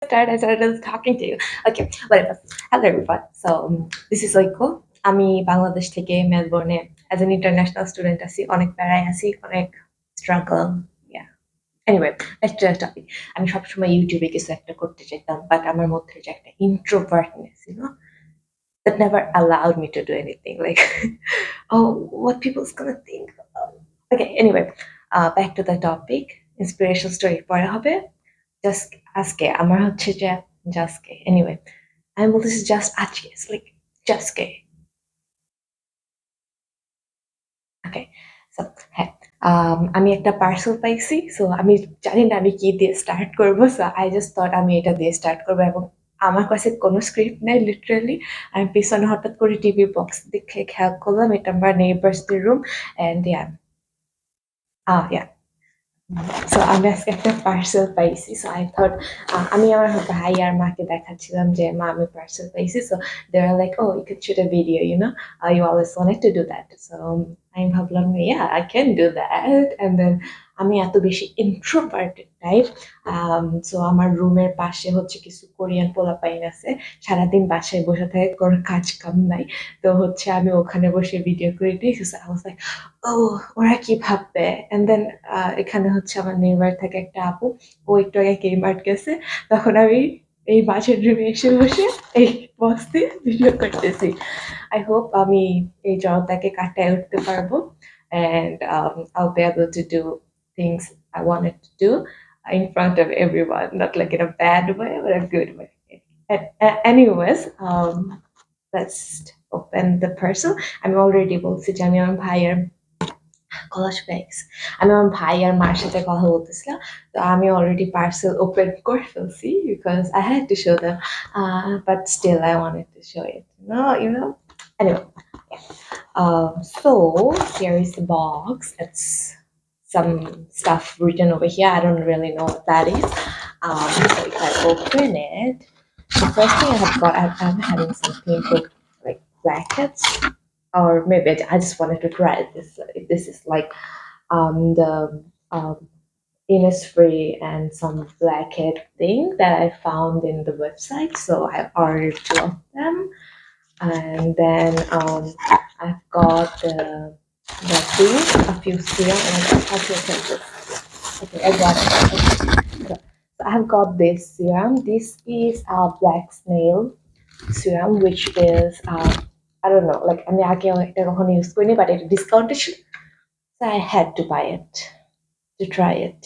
I started talking to you. Okay, whatever. Hello everyone. So this is Oiko. আমি বাংলাদেশ থেকে মেলবোর্নে as an international student আছি, অনেক প্যারায় আছি, অনেক struggle. Yeah anyway, let's to topic. আমি সবসময় ইউটিউবে কিছু একটা করতে চাইতাম, বাট আমার মধ্যে যে একটা ইন্ট্রোভার্টনেস, that never allowed me to do anything. Like, oh, what people's gonna think. Okay, anyway, back to the topic. Inspirational story পরে হবে। জাস্ট আজকে আমার হচ্ছে যে জাস্টকে এনিওয়ে আমি বলতেছি জাস্ট আজকে লাইক জাস্টকে ওকে সো হ্যাঁ আমি একটা পার্সেল পাইছি সো আমি জানি না আমি কি দিয়ে স্টার্ট করবো সো আই জাস্ট থট আমি এটা দিয়ে স্টার্ট করবো এবং আমার কাছে কোনো স্ক্রিপ্ট নাই লিটারালি আমি পিছনে হঠাৎ করে টিভি বক্স দেখে খেয়াল করলাম এটা আমার নেইবার্সদের রুম অ্যান্ড ইয়া সো আমি আজকে একটা পার্সেল পাইছি সো আই থট আমি আমার ভাই আর মাকে দেখাচ্ছিলাম যে মা আমি পার্সেল পাইছি so they are like oh you can shoot a video you always wanted to do that so আমি ভাবলাম yeah I can do that and then আমি এত বেশি ইন্ট্রোভার্টেড টাইপ সো আমার রুমের পাশে হচ্ছে কিছু কোরিয়ান পোলাপাইন আছে সারাদিন বাসায় বসে থাকে কোনো কাজ কাম নাই তো হচ্ছে আমি ওখানে বসে ভিডিও করে দিই আই ওয়াজ লাইক ও ওরা কি ভাববে অ্যান্ড দেন এখানে হচ্ছে আমার নেইবার থাকে একটা আপু ও একটু আগে কেমার্ট গেছে তখন আমি এই বাসের রুমে এসে বসে এই বক্স দিয়ে ভিডিও করতেছি আই হোপ আমি এই জড়তাকে কাটায় উঠতে পারবো and I'll be able to do things I wanted to do in front of everyone, not like in a bad way, but a good way. Anyways, let's open the parcel. I'm already বলছি যে আমি আমার ভাইয়ের callous bags আমি আমার ভাই আর মার সাথে কথা বলতেছিলাম তো আমি অলরেডি পার্সেল ওপেন করে ফেলছি because I had to show them but still I wanted to show it no anyway yeah. So here is the box it's some stuff written over here I don't really know what that is so if I open it the first thing I have got I'm having something for like blankets or maybe I just wanted to try this. This is like the Innisfree and some blackhead thing that I found in the website. So I ordered two of them, and then I've got the thing, a few serum, and I got a few things. Okay, I got it. Okay. So I've got this serum. This is a black snail serum, which is I don't know, like আমি আগে এটা কখনো use করিনি but এটা ডিসকাউন্টে ছিল so I had to buy it to try it.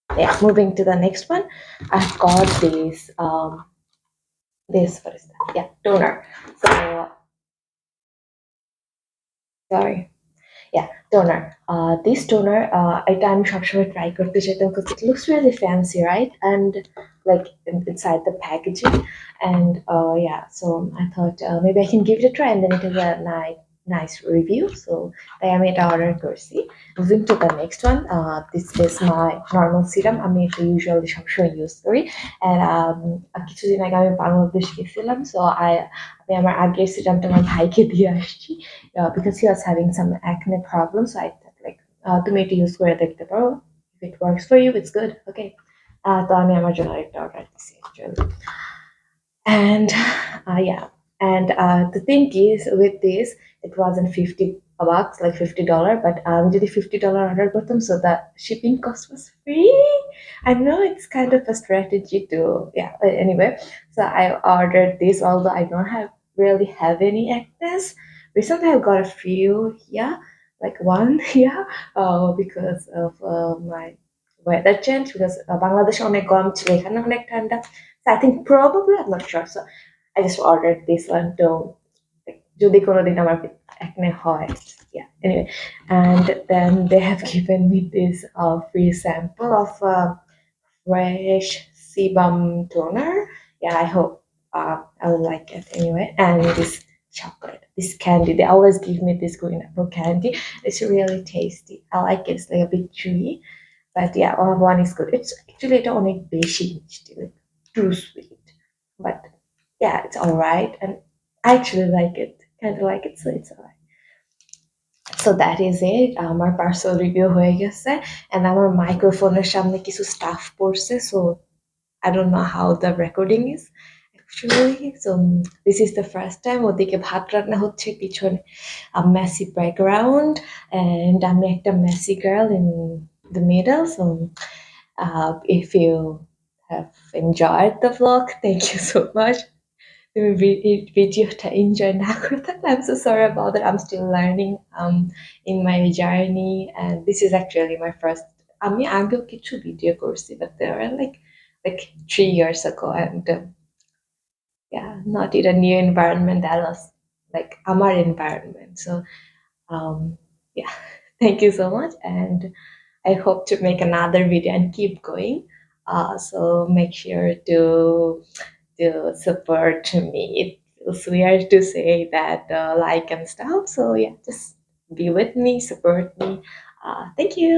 Yeah, moving to the next one, I've got this what is that? Yeah, toner. So sorry. Yeah, toner. This toner, এটা আমি সবসময় try করতে চাইতাম because it looks really fancy, right? And like inside the packaging, and yeah, so I thought maybe I can give it a try, and then it has a nice review. So তাই আমি এটা order করছি. Moving to the next one, this is my normal serum. আমি এটা usually সবসময় use করি, and কিছুদিন আগে আমি বাংলাদেশ গেছিলাম, so আমি আমার আগের সিরামটা আমার ভাইকে দিয়ে আসছি because he was having some acne problems. So I thought like তুমি এটা ইউজ করে দেখতে পারো if it works for you it's good okay তো আমি আমার জন্য একটা অর্ডার দিছি actually and yeah and the thing is with this it wasn't $50 like $50 but আমি যদি $50 order করতাম so the shipping cost was free I know it's kind of a strategy to yeah but anyway so I ordered this although I don't really have any acne recently I've got a few here like one here because of my weather change because Bangladesh অনেক গরম ছিল এখানে অনেক ঠান্ডা so I think probably I'm not sure so I just ordered this one to like, যদি কোনোদিন আমার acne হয় yeah anyway and then they have given me this free sample of fresh sebum toner yeah I hope I will like it anyway and this chocolate this candy they always give me this green apple candy it's really tasty I like it it's like a bit chewy but yeah one is good it's actually এটা অনেক বেশি মিষ্টি like too sweet but yeah it's all right and I actually like it kind of like it so it's all right so that is it আমার parcel review হয়ে গেছে and আমার মাইক্রোফোনের সামনে কিছু স্টাফ পড়ছে so I don't know how the recording is actually. So this is the first time ওদিকে ভাত রান্না হচ্ছে পিছনে a messy background and আমি একটা messy girl in the middle. So if you have enjoyed the vlog, thank you so much. তুমি ভিডিওটা enjoy না করে থাকলে I'm so sorry about that. I'm still learning in my journey, and this is actually my first. আমি আগেও কিছু video করছি, but they were like 3 years ago, and yeah, not in a new environment. That was like our environment. So yeah, thank you so much, and I hope to make another video and keep going. So make sure to support me. It feels weird to say that like and stuff. So yeah, just be with me, support me. Thank you.